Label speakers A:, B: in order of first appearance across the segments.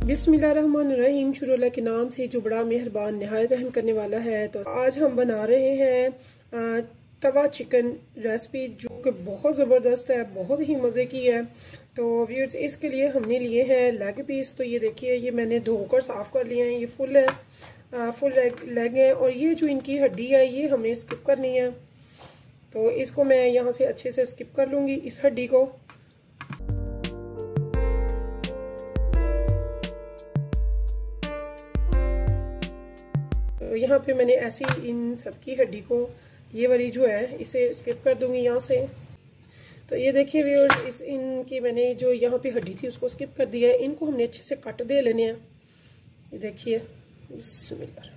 A: बिस्मिल्लाहिर्रहमानिर्रहीम, शुरू अल्लाह के नाम से जो बड़ा मेहरबान नहायत रहम करने वाला है। तो आज हम बना रहे हैं तवा चिकन रेसिपी, जो कि बहुत ज़बरदस्त है, बहुत ही मज़े की है। तो व्यूअर्स, इसके लिए हमने लिए हैं लेग पीस। तो ये देखिए, ये मैंने धोकर साफ़ कर लिए हैं। ये फुल है, फुल लेग है। और ये जो इनकी हड्डी है, ये हमें स्किप करनी है। तो इसको मैं यहाँ से अच्छे से स्किप कर लूँगी, इस हड्डी को। तो यहाँ पे मैंने ऐसी इन सबकी हड्डी को, ये वाली जो है, इसे स्किप कर दूंगी यहाँ से। तो ये देखिए व्यूअर्स, इनकी मैंने जो यहाँ पे हड्डी थी उसको स्किप कर दिया है। इनको हमने अच्छे से कट दे लेने हैं। ये देखिए, बिस्मिल्लाह।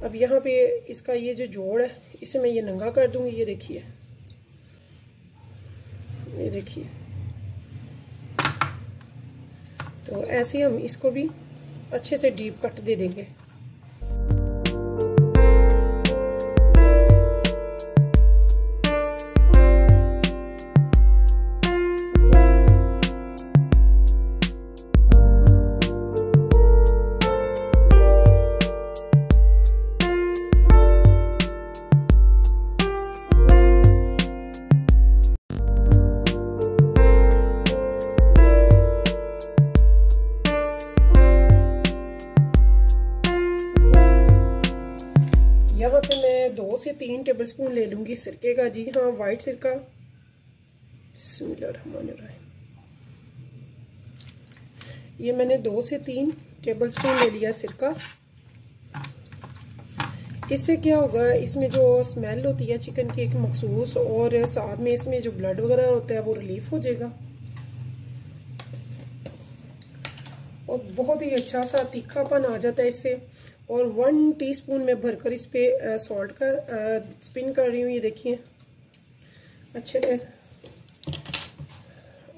A: अब यहाँ पे इसका ये जो जोड़ है, इसे मैं ये नंगा कर दूंगी। ये देखिए, ये देखिए। तो ऐसे हम इसको भी अच्छे से डीप कट दे देंगे। यहाँ पे मैं 2 से 3 टेबलस्पून ले लूंगी सिरके का। जी हाँ, वाइट सिरका। बिस्मिल्लाहिर्रहमानिर्रहीम। ये मैंने 2 से 3 टेबलस्पून ले लिया सिरका। इससे क्या होगा, इसमें जो स्मेल होती है चिकन की एक मखसूस, और साथ में इसमें जो ब्लड वगैरह होता है वो रिलीफ हो जाएगा। और बहुत ही अच्छा सा तीखापन आ जाता है इससे। और 1 टीस्पून में भरकर इस पे सॉल्ट का स्पिन कर रही हूँ। ये देखिए अच्छे से।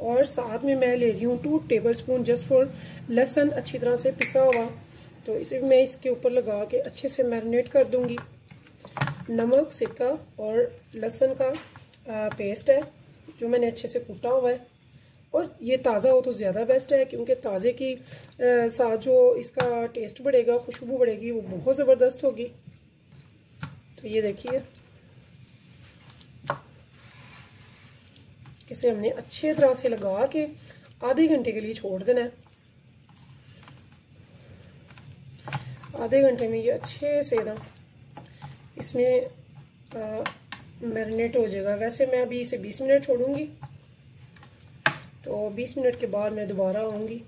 A: और साथ में मैं ले रही हूँ 2 टेबलस्पून जस्ट फॉर लहसुन, अच्छी तरह से पिसा हुआ। तो इसे मैं इसके ऊपर लगा के अच्छे से मैरिनेट कर दूंगी। नमक, सिरका और लहसुन का पेस्ट है जो मैंने अच्छे से कूटा हुआ है। और ये ताज़ा हो तो ज़्यादा बेस्ट है, क्योंकि ताज़े की साथ जो इसका टेस्ट बढ़ेगा, खुशबू बढ़ेगी, वो बहुत ज़बरदस्त होगी। तो ये देखिए, इसे हमने अच्छे तरह से लगा के आधे घंटे के लिए छोड़ देना है। आधे घंटे में ये अच्छे से ना इसमें मैरिनेट हो जाएगा। वैसे मैं अभी इसे 20 मिनट छोड़ूंगी। तो 20 मिनट के बाद मैं दोबारा आऊँगी।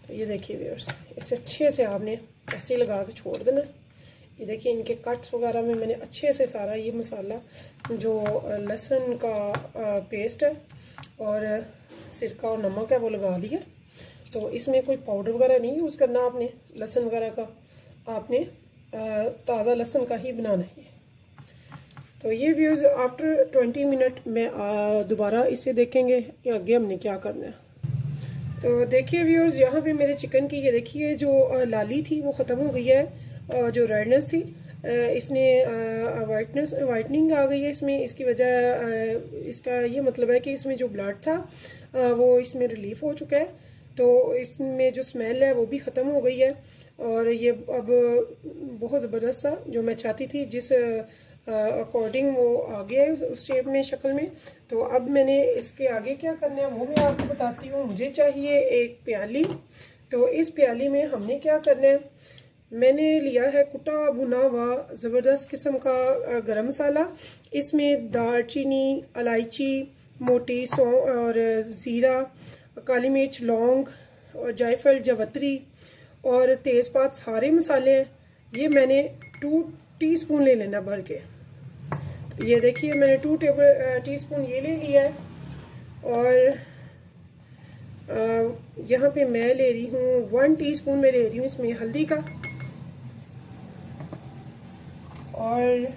A: तो ये देखिए व्यूअर्स, इसे अच्छे से आपने ऐसे लगा के छोड़ देना। ये देखिए, इनके कट्स वगैरह में मैंने अच्छे से सारा ये मसाला, जो लहसुन का पेस्ट है और सिरका और नमक है, वो लगा दिया। तो इसमें कोई पाउडर वगैरह नहीं यूज़ करना आपने लहसुन वगैरह का। आपने ताज़ा लहसुन का ही बनाना है। तो ये व्यूज़ आफ्टर 20 मिनट में दोबारा इसे देखेंगे कि आगे हमने क्या करना है। तो देखिए व्यूअर्स, यहाँ पे मेरे चिकन की ये देखिए जो लाली थी वो ख़त्म हो गई है। जो रेडनेस थी, इसने वाइटनिंग आ गई है इसमें। इसकी वजह, इसका ये मतलब है कि इसमें जो ब्लड था वो इसमें रिलीफ हो चुका है। तो इसमें जो स्मेल है वो भी ख़त्म हो गई है। और ये अब बहुत ज़बरदस्त सा, जो मैं चाहती थी, जिस अकॉर्डिंग वो आ गया है उस शेप में, शक्ल में। तो अब मैंने इसके आगे क्या करना है वो मैं आपको बताती हूँ। मुझे चाहिए एक प्याली। तो इस प्याली में हमने क्या करना है, मैंने लिया है कुटा भुना हुआ ज़बरदस्त किस्म का गरम मसाला। इसमें दालचीनी, इलायची, मोटी सौंफ और ज़ीरा, काली मिर्च, लौंग और जायफल, जवत्री और तेज़पात सारे मसाले हैं। ये मैंने 2 टीस्पून ले लेना भर के। तो ये देखिए मैंने 2 टीस्पून ये ले लिया है। और यहाँ पे मैं ले रही हूँ 1 टीस्पून मैं ले रही हूँ इसमें हल्दी का, और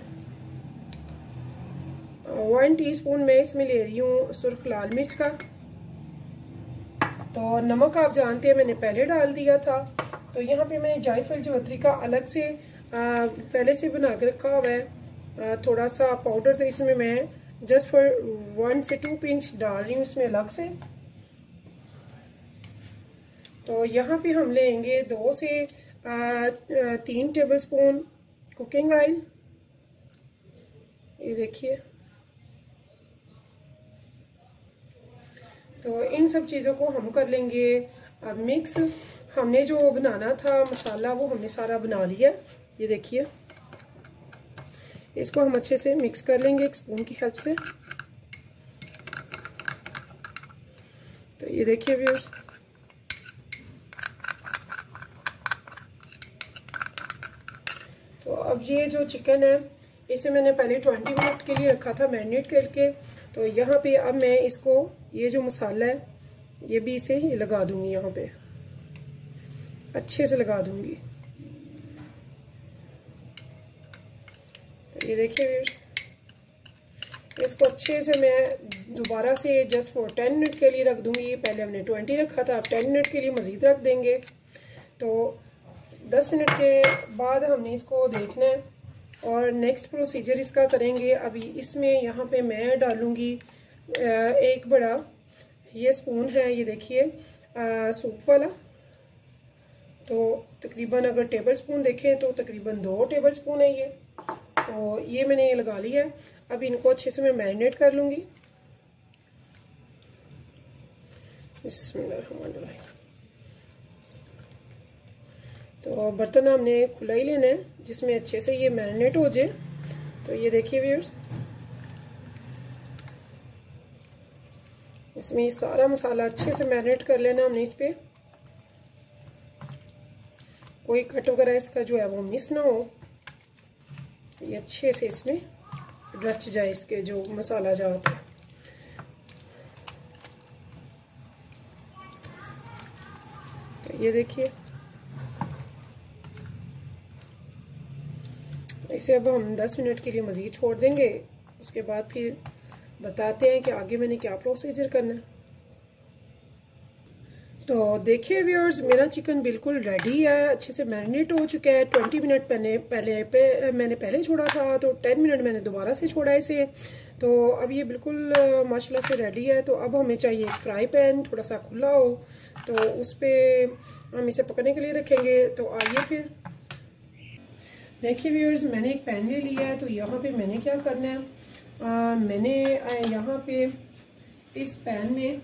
A: 1 टीस्पून मैं इसमें ले रही हूँ सुर्ख लाल मिर्च का। तो नमक आप जानते हैं मैंने पहले डाल दिया था। तो यहाँ पे मैंने जायफल जवत्री का अलग से पहले से बना के रखा हुआ है थोड़ा सा पाउडर। तो इसमें मैं जस्ट फॉर 1 से 2 पिंच डाल रही हूँ इसमें अलग से। तो यहाँ पे हम लेंगे 2 से 3 टेबलस्पून कुकिंग ऑयल। ये देखिए। तो इन सब चीज़ों को हम कर लेंगे मिक्स। हमने जो बनाना था मसाला वो हमने सारा बना लिया। ये देखिए, इसको हम अच्छे से मिक्स कर लेंगे एक स्पून की हेल्प से। तो ये देखिए व्यूअर्स, तो अब ये जो चिकन है इसे मैंने पहले 20 मिनट के लिए रखा था मैरिनेट करके। तो यहाँ पे अब मैं इसको ये जो मसाला है ये भी इसे ही लगा दूंगी, यहाँ पे अच्छे से लगा दूंगी। ये देखिए व्यूअर्स, इसको अच्छे से मैं दोबारा से जस्ट फॉर 10 मिनट के लिए रख दूंगी। पहले हमने 20 रखा था, अब 10 मिनट के लिए मज़ीद रख देंगे। तो 10 मिनट के बाद हमने इसको देखना है और नेक्स्ट प्रोसीजर इसका करेंगे। अभी इसमें यहाँ पे मैं डालूँगी एक बड़ा ये स्पून है, ये देखिए सूप वाला। तो तकरीबन अगर टेबल स्पून देखें तो तकरीबन 2 टेबल स्पून है ये। तो ये मैंने ये लगा लिया है। अब इनको अच्छे से मैं मैरिनेट कर लूँगी। बिस्मिल्लाहिर्रहमानिर्रहीम। तो बर्तन हमने खुला ही लेना है जिसमें अच्छे से ये मैरिनेट हो जाए। तो ये देखिए व्यूअर्स, इसमें ये सारा मसाला अच्छे से मैरिनेट कर लेना हमने। इस पे कोई कट वगैरह इसका जो है वो मिस ना हो। ये अच्छे से इसमें रच जाए, इसके जो मसाला जाता है। तो ये देखिए, इसे अब हम 10 मिनट के लिए मज़ीद छोड़ देंगे। उसके बाद फिर बताते हैं कि आगे मैंने क्या प्रोसीजर करना है। तो देखिए व्यूअर्स, मेरा चिकन बिल्कुल रेडी है, अच्छे से मैरिनेट हो चुका है। 20 मिनट मैंने पहले छोड़ा था, तो 10 मिनट मैंने दोबारा से छोड़ा इसे। तो अब ये बिल्कुल माशाल्लाह से रेडी है। तो अब हमें चाहिए एक फ्राई पैन थोड़ा सा खुला हो, तो उस पर हम इसे पकने के लिए रखेंगे। तो आइए फिर देखिए व्यूअर्स, मैंने एक पैन ले लिया है। तो यहाँ पे मैंने क्या करना है, मैंने यहाँ पे इस पैन में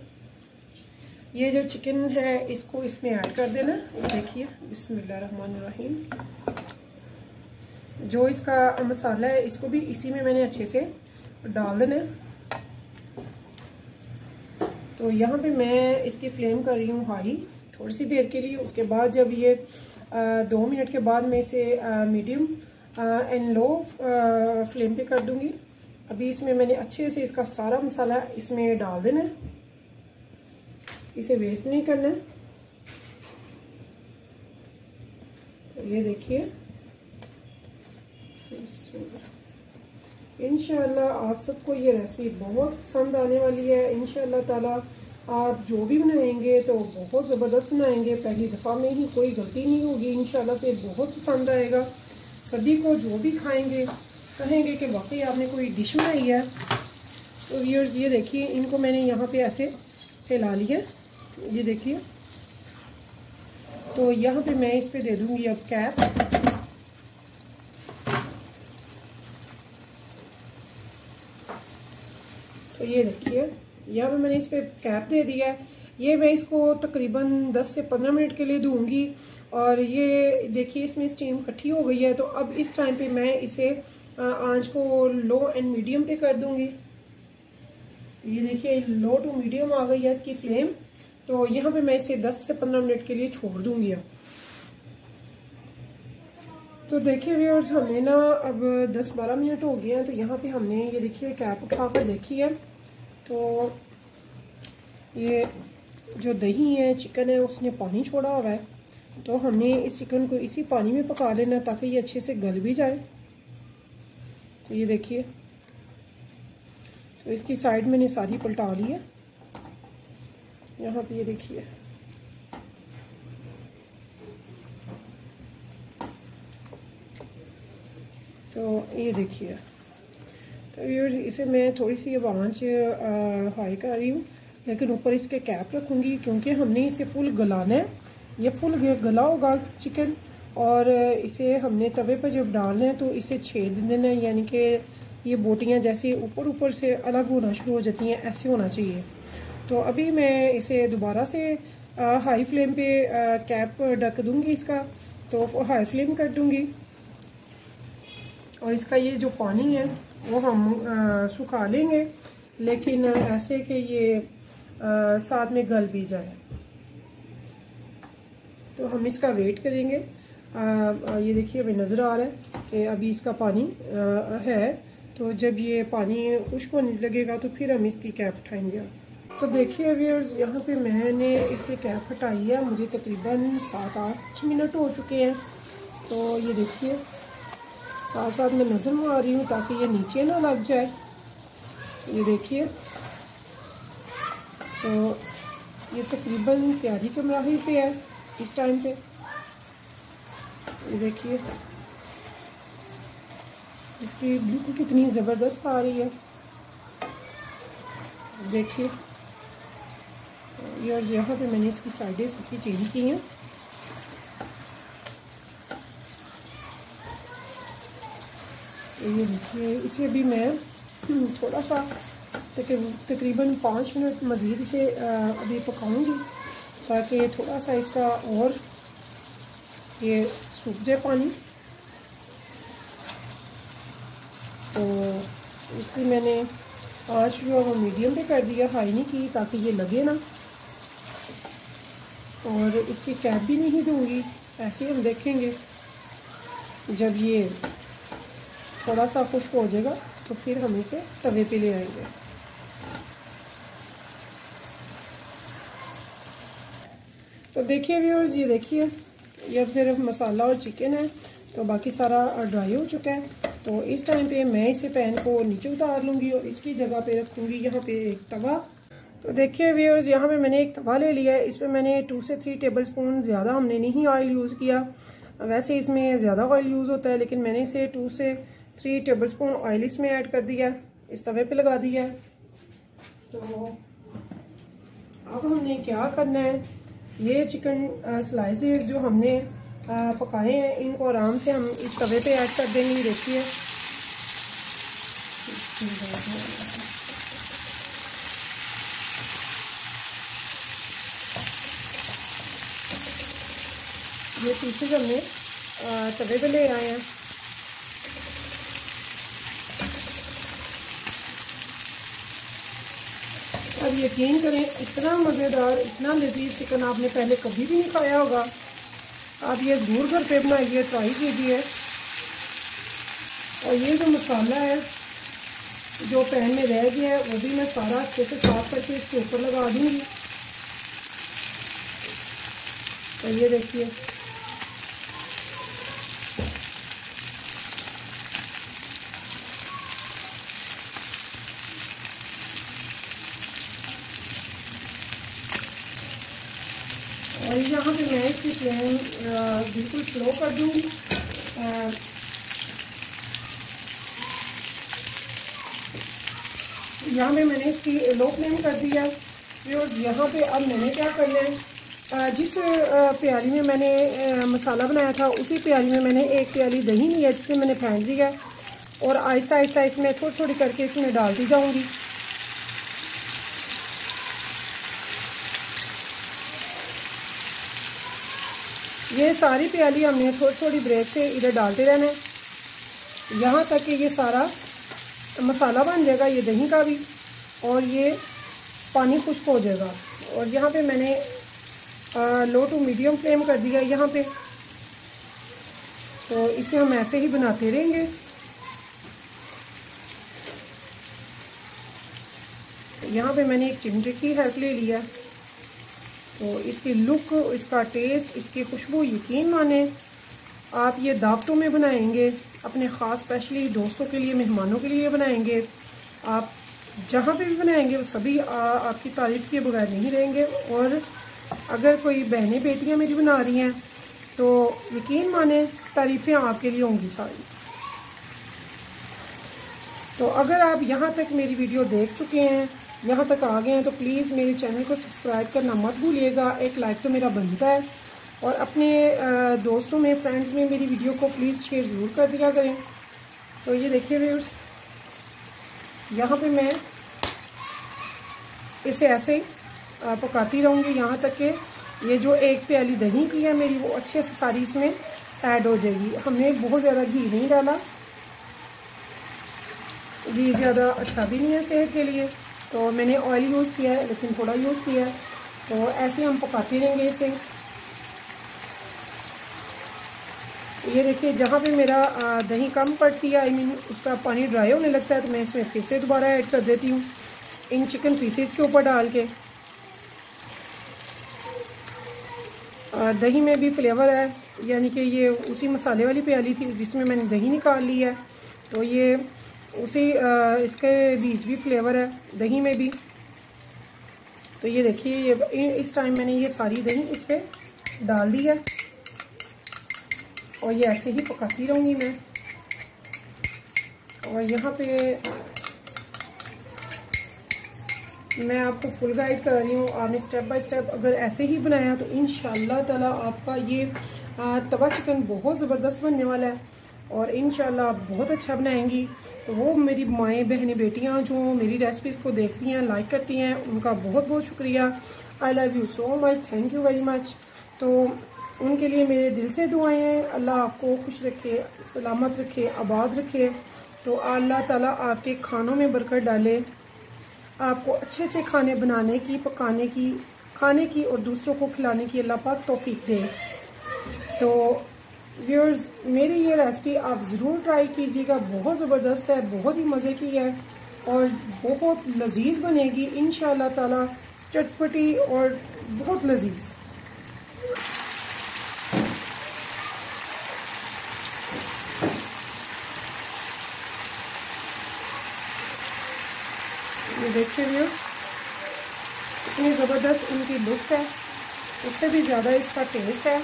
A: ये जो चिकन है इसको इसमें ऐड कर देना। देखिए बिस्मिल्लाहिर्रहमानिर्रहीम। जो इसका मसाला है इसको भी इसी में मैंने अच्छे से डाल देना है। तो यहाँ पे मैं इसकी फ्लेम कर रही हूँ हाई थोड़ी सी देर के लिए। उसके बाद जब ये 2 मिनट के बाद मैं इसे मीडियम एंड लो फ्लेम पे कर दूंगी। अभी इसमें मैंने अच्छे से इसका सारा मसाला इसमें डाल देना है, इसे वेस्ट नहीं करना है। तो ये देखिए, इंशाल्लाह आप सबको ये रेसिपी बहुत पसंद आने वाली है। इंशाल्लाह ताला आप जो भी बनाएंगे तो बहुत ज़बरदस्त बनाएंगे। पहली दफ़ा में ही कोई गलती नहीं होगी। इंशाल्लाह से बहुत पसंद आएगा। सभी को जो भी खाएंगे कहेंगे कि वाकई आपने कोई डिश बनाई है। तो व्यूअर्स ये देखिए, इनको मैंने यहाँ पे ऐसे फैला लिया, ये देखिए। तो यहाँ पे मैं इस पे दे दूंगी अब कैप। तो ये देखिए, यहाँ पे मैंने इस पे कैप दे दिया है। ये मैं इसको तकरीबन 10 से 15 मिनट के लिए दूंगी। और ये देखिए इसमें स्टीम इकट्ठी हो गई है। तो अब इस टाइम पे मैं इसे आंच को लो एंड मीडियम पे कर दूंगी। ये देखिए लो टू मीडियम आ गई है इसकी फ्लेम। तो यहाँ पे मैं इसे 10 से 15 मिनट के लिए छोड़ दूंगी अब। तो देखिए व्यूअर्स, हमें ना अब 10-12 मिनट हो गए हैं। तो यहाँ पे हमने ये देखिए कैप उठा कर देखी है, तो ये जो दही है, चिकन है, उसने पानी छोड़ा हुआ है। तो हमने इस चिकन को इसी पानी में पका लेना ताकि ये अच्छे से गल भी जाए। तो ये देखिए, तो इसकी साइड मैंने सारी पलटा ली है। यहाँ पे ये देखिए, तो ये देखिए। तो व्यूअर्स, इसे मैं थोड़ी सी अब आंच हाई कर रही हूँ, लेकिन ऊपर इसके कैप रखूँगी क्योंकि हमने इसे फुल गलाना है। ये फुल गला होगा चिकन, और इसे हमने तवे पर जब डालना है तो इसे छेद देना है, यानी कि ये बोटियाँ जैसे ऊपर ऊपर से अलग होना शुरू हो जाती हैं, ऐसे होना चाहिए। तो अभी मैं इसे दोबारा से हाई फ्लेम पे कैप ढक दूँगी इसका, तो हाई फ्लेम कर दूँगी। और इसका ये जो पानी है वो हम सुखा लेंगे, लेकिन ऐसे कि ये साथ में गल भी जाए। तो हम इसका वेट करेंगे। ये देखिए, अभी नज़र आ रहा है कि अभी इसका पानी है। तो जब ये पानी खुश्क होने लगेगा तो फिर हम इसकी कैप उठाएंगे। तो देखिए व्यूअर्स, यहाँ पे मैंने इसकी कैप हटाई है। मुझे तकरीबन 7-8 मिनट हो चुके हैं। तो ये देखिए, साथ साथ मैं नज़र मार रही हूँ ताकि ये नीचे ना लग जाए। ये देखिए, तो ये तकरीबन तैयारी के मराहिल पे है इस टाइम पे। ये देखिए, इसकी बिल्कुल कितनी ज़बरदस्त आ रही है। देखिए यार, यहाँ पे मैंने इसकी साइडें सबकी चेंज की हैं। ये देखिए, इसे भी मैं थोड़ा सा तकरीबन 5 मिनट मज़ीद इसे अभी पकाऊंगी ताकि थोड़ा सा इसका और ये सूख जाए पानी। तो इसलिए मैंने आँच जो है वो मीडियम पे कर दिया, हाई नहीं की, ताकि ये लगे ना। और इसकी कैप भी नहीं दूंगी, ऐसे हम देखेंगे जब ये थोड़ा सा खुश्क हो जाएगा तो फिर हम इसे तवे पे ले आएंगे। तो देखिए व्यूअर्स, ये देखिए, ये अब सिर्फ मसाला और चिकन है, तो बाकी सारा ड्राई हो चुका है। तो इस टाइम पे मैं इसे पैन को नीचे उतार लूँगी और इसकी जगह पे रखूँगी यहाँ पे एक तवा। तो देखिए व्यूअर्स, यहाँ पे मैंने एक तवा ले लिया है। इसमें मैंने 2 से 3 टेबलस्पून, ज़्यादा हमने नहीं ऑयल यूज़ किया। वैसे इसमें ज़्यादा ऑयल यूज़ होता है, लेकिन मैंने इसे 2 से 3 टेबलस्पून ऑयल इसमें ऐड कर दिया, इस तवे पे लगा दिया है। तो अब हमने क्या करना है, ये चिकन स्लाइसेस जो हमने पकाए हैं, इनको आराम से हम इस तवे पे ऐड कर देंगे। देखिए, ये पीसेज हमने तवे पे ले आए हैं। अब यकीन करें, इतना मज़ेदार, इतना लजीज चिकन आपने पहले कभी भी नहीं खाया होगा। आप ये ज़रूर घर पे बनाइए, ट्राई कीजिए। और ये जो मसाला है जो पैन में रह गया है, वो भी मैं सारा अच्छे से साफ करके इसके ऊपर लगा दूंगी। तो ये देखिए, और यहाँ पे मैं इसकी फ्लेम बिल्कुल स्लो कर दूँगी। यहाँ पे मैंने इसकी लो फ्लेम कर दिया। और यहाँ पे अब मैंने क्या करना है, जिस प्याली में मैंने मसाला बनाया था, उसी प्याली में मैंने एक प्याली दही ली है, जिसमें मैंने फेंक दिया है। और आहिस्ता आहिस्ता इसमें थोड़ी थोड़ी करके इसमें डालती जाऊँगी। ये सारी प्याली हमने थोड़ी थोड़ी ब्रेक से इधर डालते रहना है, यहाँ तक कि ये सारा मसाला बन जाएगा, ये दही का भी, और ये पानी खुश्क हो जाएगा। और यहाँ पे मैंने लो टू मीडियम फ्लेम कर दिया यहाँ पे। तो इसे हम ऐसे ही बनाते रहेंगे। यहाँ पे मैंने एक चिमटे की हेल्प ले लिया। तो इसकी लुक, इसका टेस्ट, इसकी खुशबू, यकीन माने आप ये दावतों में बनाएंगे, अपने ख़ास स्पेशली दोस्तों के लिए, मेहमानों के लिए बनाएंगे, आप जहाँ पे भी बनाएंगे वो सभी आपकी तारीफ़ के बगैर नहीं रहेंगे। और अगर कोई बहनें बेटियाँ मेरी बना रही हैं तो यकीन माने तारीफ़ें आपके लिए होंगी सारी। तो अगर आप यहाँ तक मेरी वीडियो देख चुके हैं, यहाँ तक आ गए हैं, तो प्लीज़ मेरे चैनल को सब्सक्राइब करना मत भूलिएगा। एक लाइक तो मेरा बनता है, और अपने दोस्तों में, फ्रेंड्स में मेरी वीडियो को प्लीज़ शेयर ज़रूर कर दिया करें। तो ये देखिए व्यूअर्स, यहाँ पे मैं इसे ऐसे पकाती रहूँगी यहाँ तक कि ये जो एक प्याली दही की है मेरी, वो अच्छे से सारी इसमें ऐड हो जाएगी। हमने बहुत ज़्यादा घी नहीं डाला, घी ज़्यादा अच्छा भी नहीं है सेहत के लिए, तो मैंने ऑयल यूज़ किया है, लेकिन थोड़ा यूज़ किया है। तो ऐसे हम पकाते रहेंगे इसे। ये देखिए, जहाँ पे मेरा दही कम पड़ती है, आई मीन उसका पानी ड्राई होने लगता है, तो मैं इसमें फिर से दोबारा ऐड कर देती हूँ इन चिकन पीसेस के ऊपर डाल के। दही में भी फ्लेवर है, यानी कि ये उसी मसाले वाली प्याली थी जिसमें मैंने दही निकाल ली है, तो ये उसी इसके बीच भी फ्लेवर है दही में भी। तो ये देखिए, ये इस टाइम मैंने ये सारी दही इस पर डाल दी है, और ये ऐसे ही पकाती रहूँगी मैं। और यहाँ पे मैं आपको फुल गाइड कर रही हूँ, आपने स्टेप बाय स्टेप अगर ऐसे ही बनाया तो इंशाल्लाह ताला आपका ये तवा चिकन बहुत ज़बरदस्त बनने वाला है, और इंशाल्लाह आप बहुत अच्छा बनाएंगी। तो वो मेरी माएँ, बहनें, बेटियाँ जो मेरी रेसिपीज़ को देखती हैं, लाइक करती हैं, उनका बहुत बहुत शुक्रिया। I love you so much, thank you very much. तो उनके लिए मेरे दिल से दुआएं हैं, अल्लाह आपको खुश रखे, सलामत रखे, आबाद रखे। तो अल्लाह ताला आपके खानों में बरकत डाले, आपको अच्छे अच्छे खाने बनाने की, पकाने की, खाने की और दूसरों को खिलाने की अल्लाह पाक तौफीक दे। तो व्यूअर्स, मेरी ये रेसिपी आप ज़रूर ट्राई कीजिएगा, बहुत ज़बरदस्त है, बहुत ही मज़े की है और बहुत लजीज बनेगी इंशाअल्लाह ताला, चटपटी और बहुत लजीज। ये देखिए व्यूअर्स, इतनी ज़बरदस्त इनकी लुक है, उससे भी ज़्यादा इसका टेस्ट है।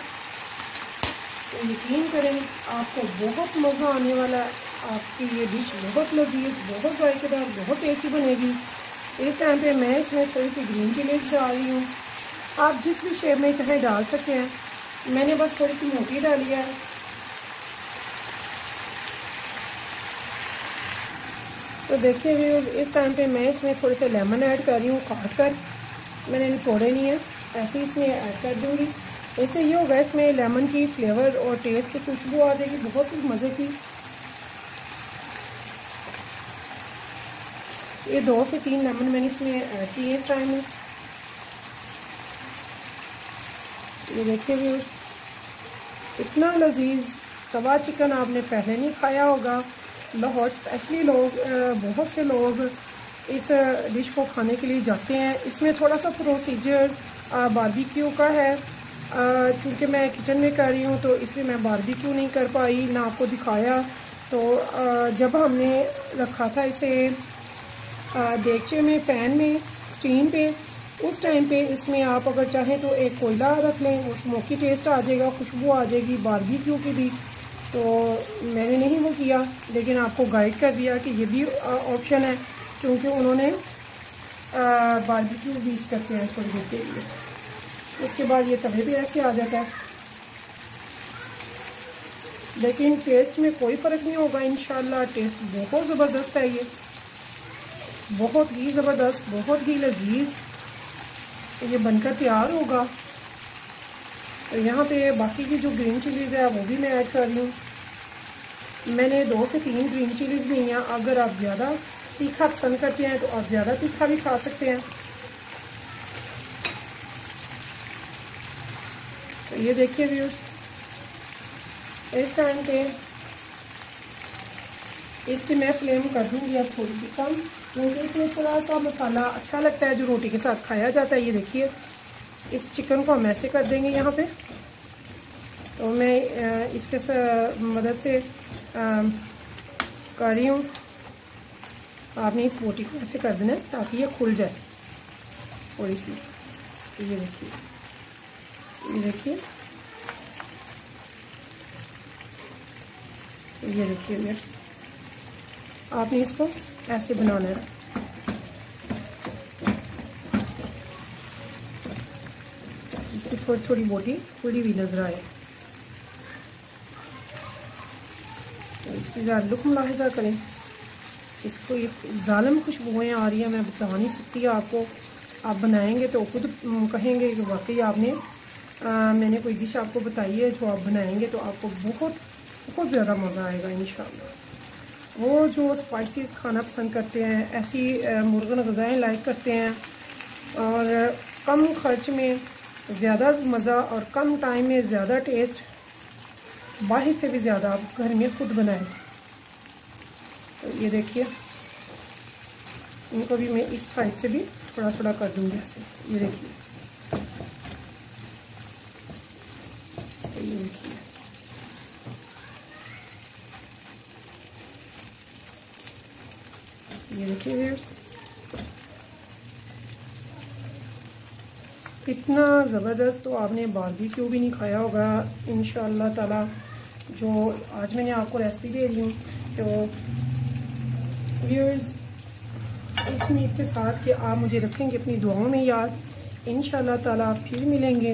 A: तो यकीन करें आपको बहुत मज़ा आने वाला है, आपकी ये डिश बहुत लजीज, बहुत जायकेदार, बहुत टेस्टी बनेगी। इस टाइम पे मैं इसमें थोड़ी सी ग्रीन चिलीज डाल रही हूँ, आप जिस भी शेप में चाहे डाल सकते हैं, मैंने बस थोड़ी सी मोटी डाली है। तो देखिए व्यूअर्स, इस टाइम पे मैं इसमें थोड़े से लेमन ऐड कर रही हूँ, काट कर, मैंने तोड़े नहीं है, ऐसे ही इसमें ऐड कर दूँगी। इससे ये होगा, इसमें लेमन की फ्लेवर और टेस्ट की खुशबू आ जाएगी, बहुत ही मज़े की। ये 2 से 3 लेमन मैंने इसमें ऐड किए इस टाइम में। ये देखिए व्यूअर्स, इतना लजीज तवा चिकन आपने पहले नहीं खाया होगा। लाहौर स्पेशली लोग, बहुत से लोग इस डिश को खाने के लिए जाते हैं। इसमें थोड़ा सा प्रोसीजर बारबेक्यू का है, क्योंकि मैं किचन में कर रही हूँ तो इसलिए मैं बारबेक्यू नहीं कर पाई, ना आपको दिखाया। तो जब हमने रखा था इसे देगचे में, पैन में, स्टीम पे, उस टाइम पे इसमें आप अगर चाहें तो एक कोयला रख लें, वो स्मोकी टेस्ट आ जाएगा, खुशबू आ जाएगी बारबेक्यू की भी। तो मैंने नहीं वो किया, लेकिन आपको गाइड कर दिया कि ये भी ऑप्शन है, क्योंकि उन्होंने बारबेक्यू बीच करते हैं थोड़ी देर के लिए। उसके बाद ये तवे भी ऐसे आ जाता है, लेकिन टेस्ट में कोई फ़र्क नहीं होगा इंशाल्लाह। टेस्ट बहुत ज़बरदस्त है, ये बहुत ही ज़बरदस्त, बहुत ही लजीज ये बनकर तैयार होगा। तो यहाँ पे बाकी की जो ग्रीन चिलीज़ है वो भी मैं ऐड कर लूँ। मैंने 2 से 3 ग्रीन चिलीज़ ली हैं, अगर आप ज़्यादा तीखा पसंद करते हैं तो आप ज़्यादा तीखा भी खा सकते हैं। तो ये देखिए व्यूअर्स, इस टाइम पे इसकी मैं फ्लेम कर दूँगी अब थोड़ी सी कम, क्योंकि इसमें थोड़ा सा मसाला अच्छा लगता है जो रोटी के साथ खाया जाता है। ये देखिए, इस चिकन को हम ऐसे कर देंगे यहाँ पे। तो मैं इसके मदद से कर रही हूँ। आपने इस बोटी को ऐसे कर देना है ताकि ये खुल जाए थोड़ी सी। तो ये देखिए, ये देखिए, ये देखिए व्यूअर्स, आपने इसको ऐसे बनाना है। इसकी थोड़ी थोड़ी बोटी खुली हुई नजर आए। तो इसकी ज़्यादा लुक मुलाहिजा करें। इसको ये जालिम खुशबुएँ आ रही है, मैं बता नहीं सकती आपको। आप बनाएंगे तो खुद कहेंगे कि वाकई आपने मैंने कोई डिश आपको बताई है जो आप बनाएंगे तो आपको बहुत बहुत ज़्यादा मज़ा आएगा इंशाल्लाह। वो जो स्पाइसेस खाना पसंद करते हैं, ऐसी मुर्गन ग़िज़ाएँ लाइक करते हैं और कम खर्च में ज़्यादा मज़ा और कम टाइम में ज़्यादा टेस्ट, बाहर से भी ज़्यादा आप घर में खुद बनाएं। तो ये देखिए, इनको भी मैं इस साइड से भी थोड़ा थोड़ा कर दूँगी ऐसे। ये देखिए, ये देखिए, ये देखिए व्यूअर्स, इतना ज़बरदस्त तो आपने बारबेक्यू भी नहीं खाया होगा इंशाअल्लाह ताला। जो आज मैंने आपको रेसिपी दे रही हूँ, तो व्यूअर्स इस मीट के साथ कि आप मुझे रखेंगे अपनी दुआओं में याद। इंशाअल्लाह ताला फिर मिलेंगे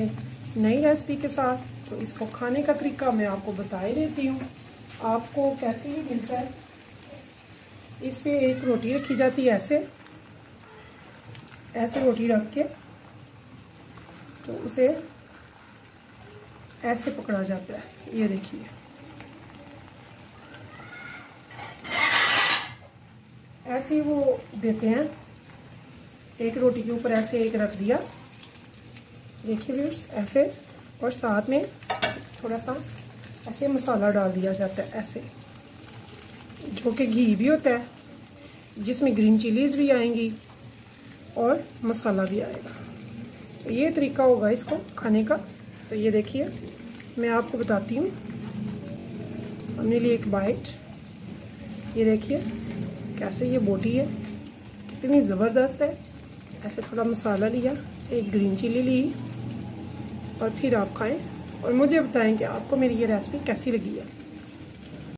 A: नई रेसिपी के साथ। तो इसको खाने का तरीका मैं आपको बता ही देती हूँ, आपको कैसे ही मिलता है। इस पे एक रोटी रखी जाती है, ऐसे रोटी रख के तो उसे ऐसे पकड़ा जाता है। ये देखिए, ऐसे ही वो देते हैं, एक रोटी के ऊपर ऐसे एक रख दिया, देखिए व्यूअर्स ऐसे, और साथ में थोड़ा सा ऐसे मसाला डाल दिया जाता है ऐसे, जो कि घी भी होता है, जिसमें ग्रीन चिलीज़ भी आएंगी और मसाला भी आएगा। ये तरीका होगा इसको खाने का। तो ये देखिए, मैं आपको बताती हूँ। हमने लिए एक बाइट, ये देखिए कैसे ये बोटी है, कितनी ज़बरदस्त है। ऐसे थोड़ा मसाला लिया, एक ग्रीन चिली ली, और फिर आप खाएं और मुझे बताएं कि आपको मेरी ये रेसिपी कैसी लगी है।